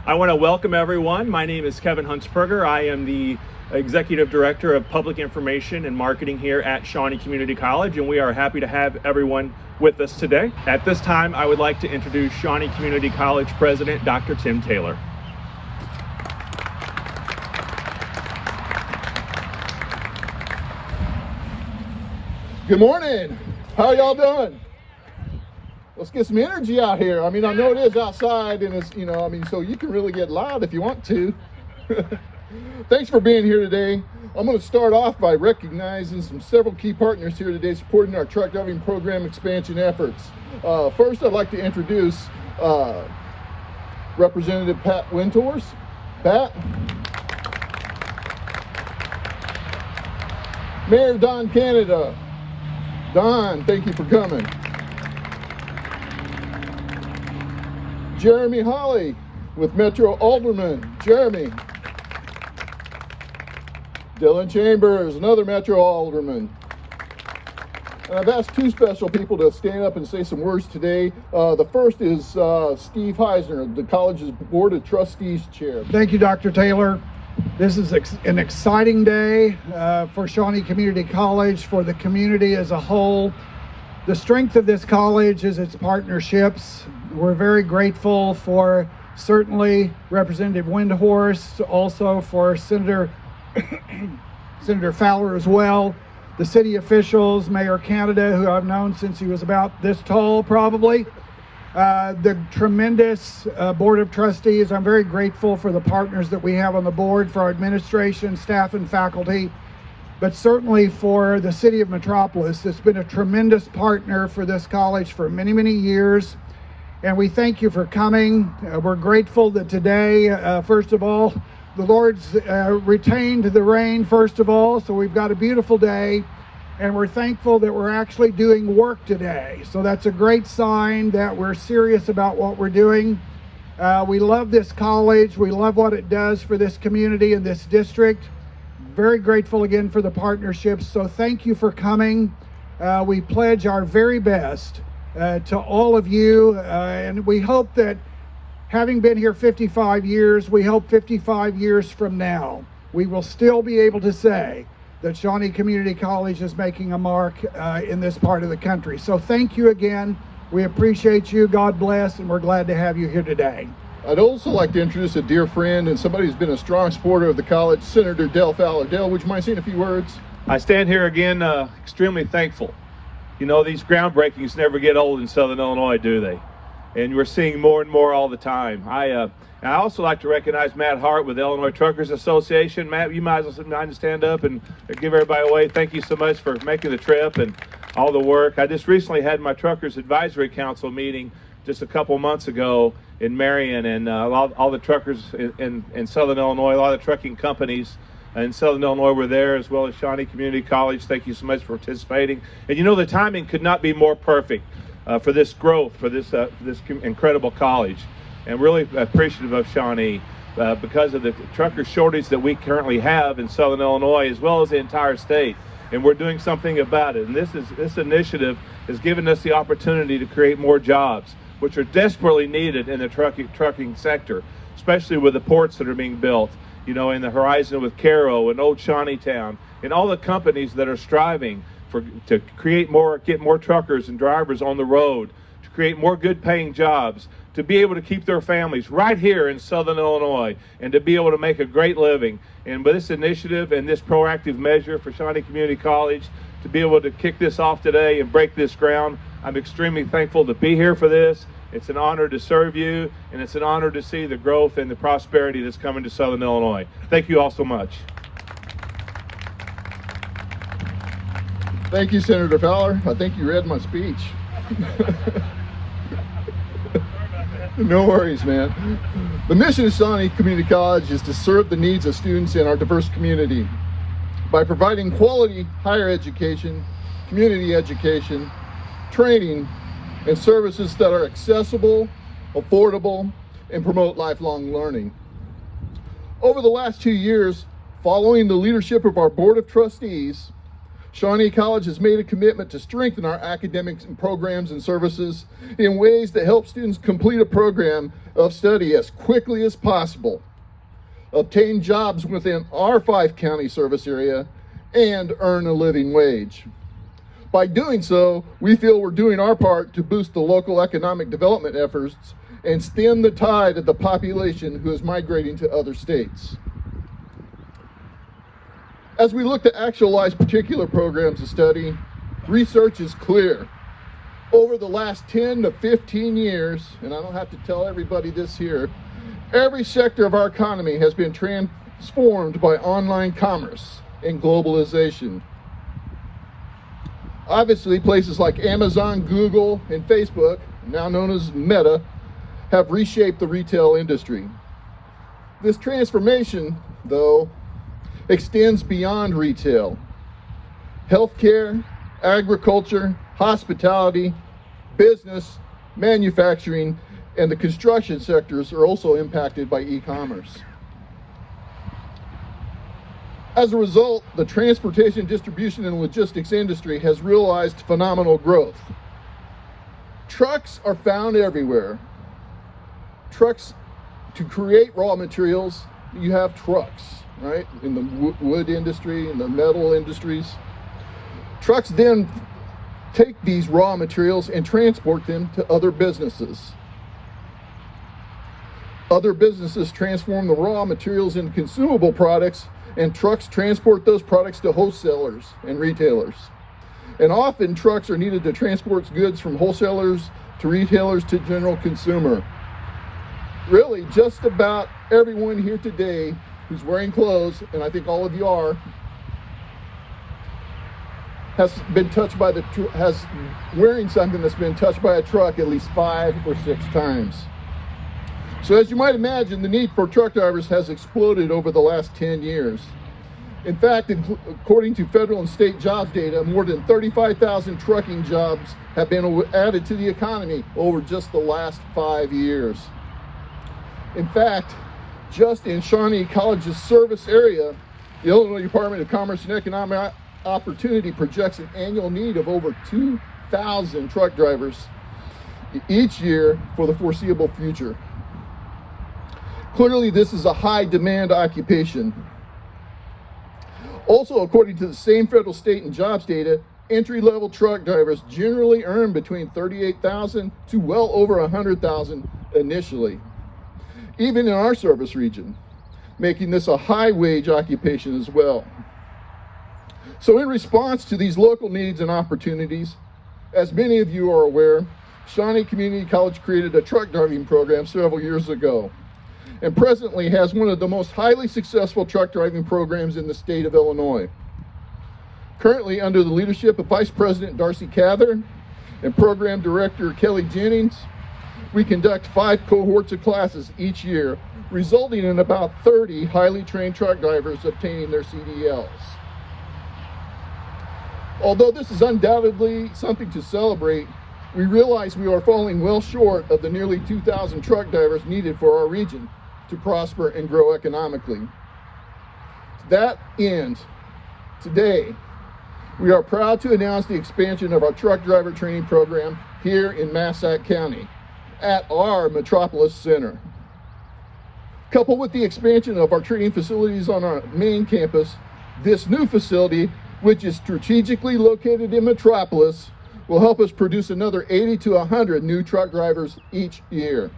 I want to welcome everyone. My name is Kevin Huntsberger. I am the Executive Director of Public Information and Marketing here at Shawnee Community College, and we are happy to have everyone with us today. At this time, I would like to introduce Shawnee Community College President, Dr. Tim Taylor. Good morning. How are y'all doing? Let's get some energy out here. I mean, I know it is outside and it's, so you can really get loud if you want to. Thanks for being here today. I'm going to start off by recognizing several key partners here today supporting our truck driving program expansion efforts. First, I'd like to introduce Representative Pat Winters. Pat. Mayor Don Canada. Don, thank you for coming. Jeremy Hawley with Metro Alderman. Jeremy. Dylan Chambers, another Metro Alderman. And I've asked two special people to stand up and say some words today. The first is Steve Heisner, the college's Board of Trustees Chair. Thank you, Dr. Taylor. This is an exciting day for Shawnee Community College, for the community as a whole. The strength of this college is its partnerships. We're very grateful for certainly Representative Windhorst, also for Senator Fowler as well, the city officials, Mayor Canada, who I've known since he was about this tall probably, the tremendous Board of Trustees. I'm very grateful for the partners that we have on the board, for our administration, staff, and faculty, but certainly for the city of Metropolis. It's been a tremendous partner for this college for many, many years, and we thank you for coming. We're grateful that today, first of all, the Lord's retained the rain, first of all, so we've got a beautiful day, and we're thankful that we're actually doing work today. So that's a great sign that we're serious about what we're doing. We love this college. We love what it does for this community and this district. Very grateful again for the partnerships. So thank you for coming. We pledge our very best to all of you, and we hope that having been here 55 years, we hope 55 years from now, we will still be able to say that Shawnee Community College is making a mark in this part of the country. So thank you again. We appreciate you. God bless, and we're glad to have you here today. I'd also like to introduce a dear friend and somebody who's been a strong supporter of the college, Senator Fowler. Dale, would you mind saying a few words? I stand here again extremely thankful. You know, these groundbreakings never get old in Southern Illinois, do they? And we're seeing more and more all the time. I also like to recognize Matt Hart with the Illinois Truckers Association. Matt, you might as well stand up and give everybody away. Thank you so much for making the trip and all the work. I just recently had my Truckers Advisory Council meeting just a couple months ago in Marion, and all the truckers in Southern Illinois, a lot of the trucking companies in Southern Illinois were there, as well as Shawnee Community College. Thank you so much for participating. And you know, the timing could not be more perfect for this growth, for this incredible college, and really appreciative of Shawnee because of the trucker shortage that we currently have in Southern Illinois, as well as the entire state. And we're doing something about it. And this initiative has given us the opportunity to create more jobs, which are desperately needed in the trucking sector, especially with the ports that are being built, you know, in the horizon with Caro and Old Shawneetown, and all the companies that are striving to create more, get more truckers and drivers on the road, to create more good paying jobs, to be able to keep their families right here in Southern Illinois, and to be able to make a great living. And with this initiative and this proactive measure for Shawnee Community College to be able to kick this off today and break this ground, I'm extremely thankful to be here for this. It's an honor to serve you, and it's an honor to see the growth and the prosperity that's coming to Southern Illinois. Thank you all so much. Thank you, Senator Fowler. I think you read my speech. No worries, man. The mission of Shawnee Community College is to serve the needs of students in our diverse community by providing quality higher education, community education, training, and services that are accessible, affordable, and promote lifelong learning. Over the last 2 years, following the leadership of our Board of Trustees, Shawnee College has made a commitment to strengthen our academics and programs and services in ways that help students complete a program of study as quickly as possible, obtain jobs within our 5-county service area, and earn a living wage. By doing so, we feel we're doing our part to boost the local economic development efforts and stem the tide of the population who is migrating to other states. As we look to actualize particular programs of study, research is clear. Over the last 10 to 15 years, and I don't have to tell everybody this here, every sector of our economy has been transformed by online commerce and globalization. Obviously, places like Amazon, Google, and Facebook, now known as Meta, have reshaped the retail industry. This transformation, though, extends beyond retail. Healthcare, agriculture, hospitality, business, manufacturing, and the construction sectors are also impacted by e-commerce. As a result, the transportation, distribution, and logistics industry has realized phenomenal growth. Trucks are found everywhere. Trucks, to create raw materials, you have trucks, right? In the wood industry, in the metal industries. Trucks then take these raw materials and transport them to other businesses. Other businesses transform the raw materials into consumable products, and trucks transport those products to wholesalers and retailers. And often trucks are needed to transport goods from wholesalers to retailers to general consumer. Really, just about everyone here today who's wearing clothes, and I think all of you are, has been touched by wearing something that's been touched by a truck at least 5 or 6 times. So as you might imagine, the need for truck drivers has exploded over the last 10 years. In fact, according to federal and state jobs data, more than 35,000 trucking jobs have been added to the economy over just the last 5 years. In fact, just in Shawnee College's service area, the Illinois Department of Commerce and Economic Opportunity projects an annual need of over 2,000 truck drivers each year for the foreseeable future. Clearly, this is a high demand occupation. Also, according to the same federal, state, and jobs data, entry-level truck drivers generally earn between $38,000 to well over $100,000 initially, even in our service region, making this a high-wage occupation as well. So in response to these local needs and opportunities, as many of you are aware, Shawnee Community College created a truck driving program several years ago, and presently has one of the most highly successful truck driving programs in the state of Illinois. Currently, under the leadership of Vice President Darci Cather and Program Director Kelly Jennings, we conduct 5 cohorts of classes each year, resulting in about 30 highly trained truck drivers obtaining their CDLs. Although this is undoubtedly something to celebrate, we realize we are falling well short of the nearly 2,000 truck drivers needed for our region to prosper and grow economically. To that end, today, we are proud to announce the expansion of our truck driver training program here in Massac County at our Metropolis Center. Coupled with the expansion of our training facilities on our main campus, this new facility, which is strategically located in Metropolis, will help us produce another 80 to 100 new truck drivers each year.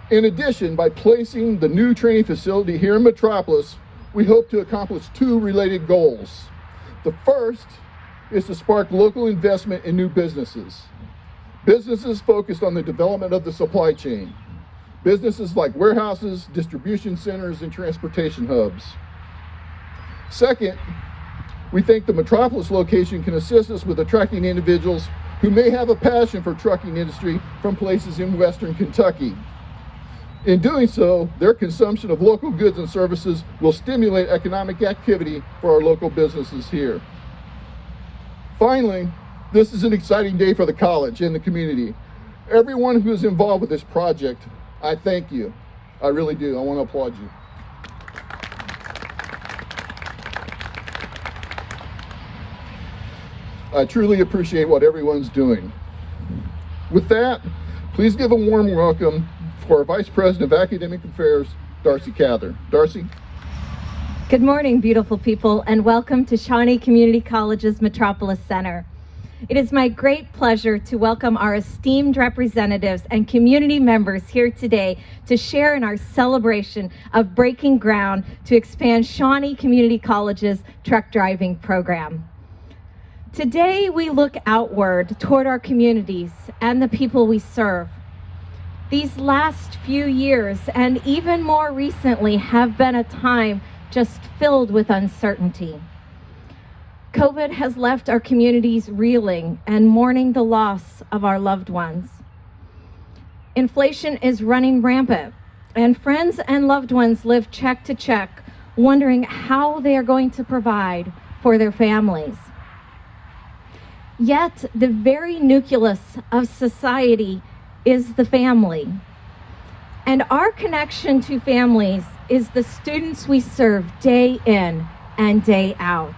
In addition, by placing the new training facility here in Metropolis, we hope to accomplish 2 related goals. The first is to spark local investment in new businesses. Businesses focused on the development of the supply chain. Businesses like warehouses, distribution centers, and transportation hubs. Second, we think the Metropolis location can assist us with attracting individuals who may have a passion for trucking industry from places in Western Kentucky. In doing so, their consumption of local goods and services will stimulate economic activity for our local businesses here. Finally, this is an exciting day for the college and the community. Everyone who is involved with this project, I thank you. I really do. I want to applaud you. I truly appreciate what everyone's doing. With that, please give a warm welcome for our Vice President of Academic Affairs, Darci Cather. Darci? Good morning, beautiful people, and welcome to Shawnee Community College's Metropolis Center. It is my great pleasure to welcome our esteemed representatives and community members here today to share in our celebration of breaking ground to expand Shawnee Community College's truck driving program. Today, we look outward toward our communities and the people we serve. These last few years, and even more recently, have been a time just filled with uncertainty. COVID has left our communities reeling and mourning the loss of our loved ones. Inflation is running rampant, and friends and loved ones live check to check, wondering how they are going to provide for their families. Yet, the very nucleus of society is the family. And our connection to families is the students we serve day in and day out.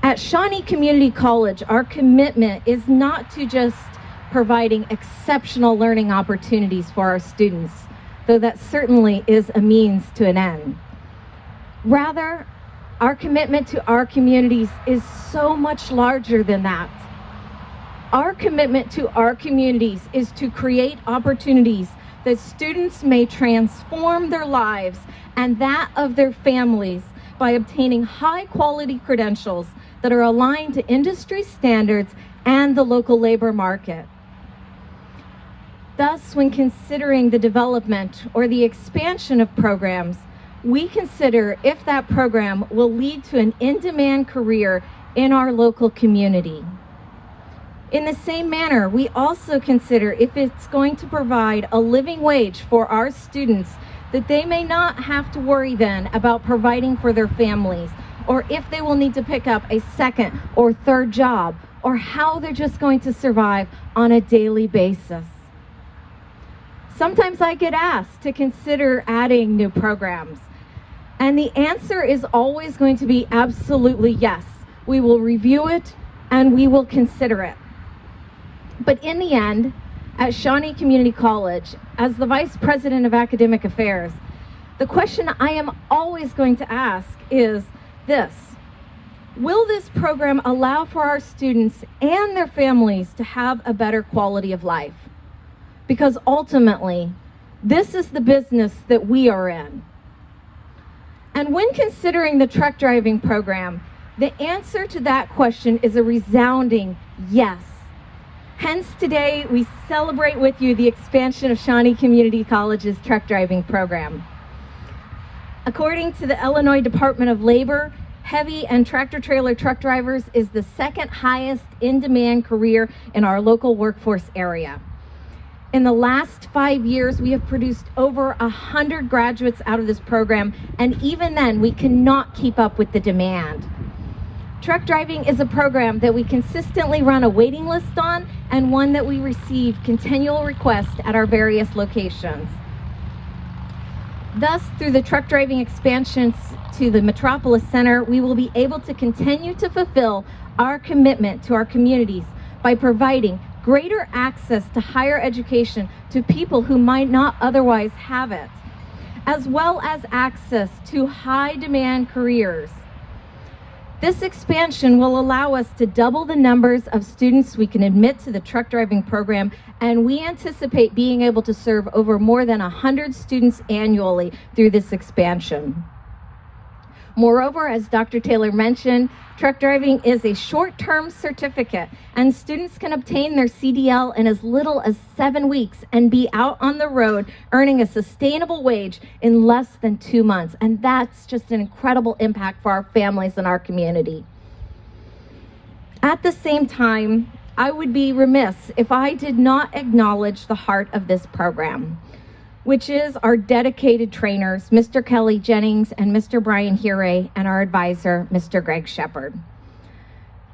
At Shawnee Community College, our commitment is not to just providing exceptional learning opportunities for our students, though that certainly is a means to an end. Rather, our commitment to our communities is so much larger than that. Our commitment to our communities is to create opportunities that students may transform their lives and that of their families by obtaining high-quality credentials that are aligned to industry standards and the local labor market. Thus, when considering the development or the expansion of programs, we consider if that program will lead to an in-demand career in our local community. In the same manner, we also consider if it's going to provide a living wage for our students that they may not have to worry then about providing for their families, or if they will need to pick up a second or third job, or how they're just going to survive on a daily basis. Sometimes I get asked to consider adding new programs, and the answer is always going to be absolutely yes. We will review it and we will consider it. But in the end, at Shawnee Community College, as the Vice President of Academic Affairs, the question I am always going to ask is this: will this program allow for our students and their families to have a better quality of life? Because ultimately, this is the business that we are in. And when considering the truck driving program, the answer to that question is a resounding yes. Hence, today, we celebrate with you the expansion of Shawnee Community College's truck driving program. According to the Illinois Department of Labor, heavy and tractor-trailer truck drivers is the second highest in-demand career in our local workforce area. In the last 5 years, we have produced over 100 graduates out of this program, and even then, we cannot keep up with the demand. Truck driving is a program that we consistently run a waiting list on, and one that we receive continual requests at our various locations. Thus, through the truck driving expansions to the Metropolis Center, we will be able to continue to fulfill our commitment to our communities by providing greater access to higher education to people who might not otherwise have it, as well as access to high-demand careers. This expansion will allow us to double the numbers of students we can admit to the truck driving program, and we anticipate being able to serve over more than 100 students annually through this expansion. Moreover, as Dr. Taylor mentioned, truck driving is a short-term certificate, and students can obtain their CDL in as little as 7 weeks and be out on the road earning a sustainable wage in less than 2 months. And that's just an incredible impact for our families and our community. At the same time, I would be remiss if I did not acknowledge the heart of this program, which is our dedicated trainers, Mr. Kelly Jennings and Mr. Brian Here, and our advisor, Mr. Greg Shepard.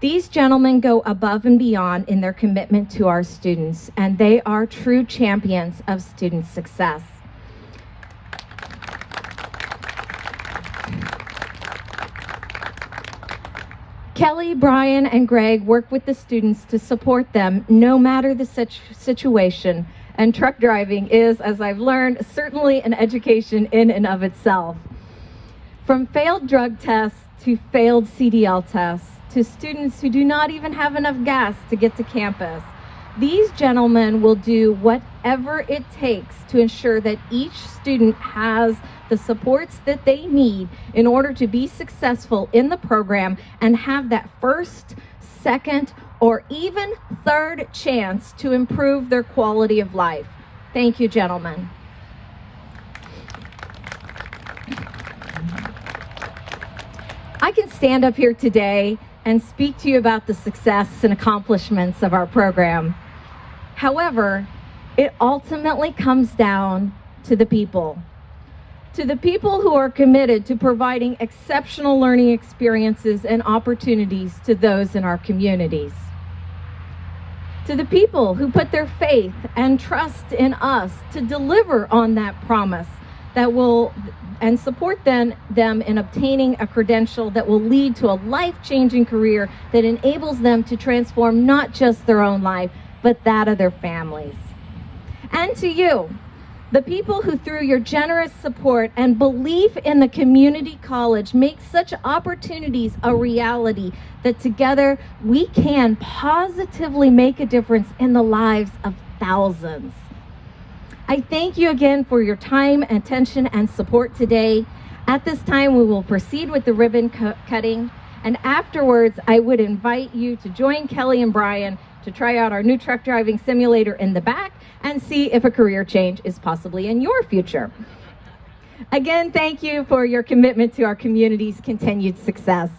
These gentlemen go above and beyond in their commitment to our students, and they are true champions of student success. Kelly, Brian, and Greg work with the students to support them no matter the situation, and truck driving is, as I've learned, certainly an education in and of itself. From failed drug tests to failed CDL tests to students who do not even have enough gas to get to campus, these gentlemen will do whatever it takes to ensure that each student has the supports that they need in order to be successful in the program and have that first, second, or even third chance to improve their quality of life. Thank you, gentlemen. I can stand up here today and speak to you about the success and accomplishments of our program. However, it ultimately comes down to the people. To the people who are committed to providing exceptional learning experiences and opportunities to those in our communities. To the people who put their faith and trust in us to deliver on that promise that will and support them in obtaining a credential that will lead to a life-changing career that enables them to transform not just their own life, but that of their families. And to you, the people who through your generous support and belief in the community college make such opportunities a reality that together we can positively make a difference in the lives of thousands. I thank you again for your time, attention, and support today. At this time, we will proceed with the ribbon cutting, and afterwards, I would invite you to join Kelly and Brian to try out our new truck driving simulator in the back and see if a career change is possibly in your future. Again, thank you for your commitment to our community's continued success.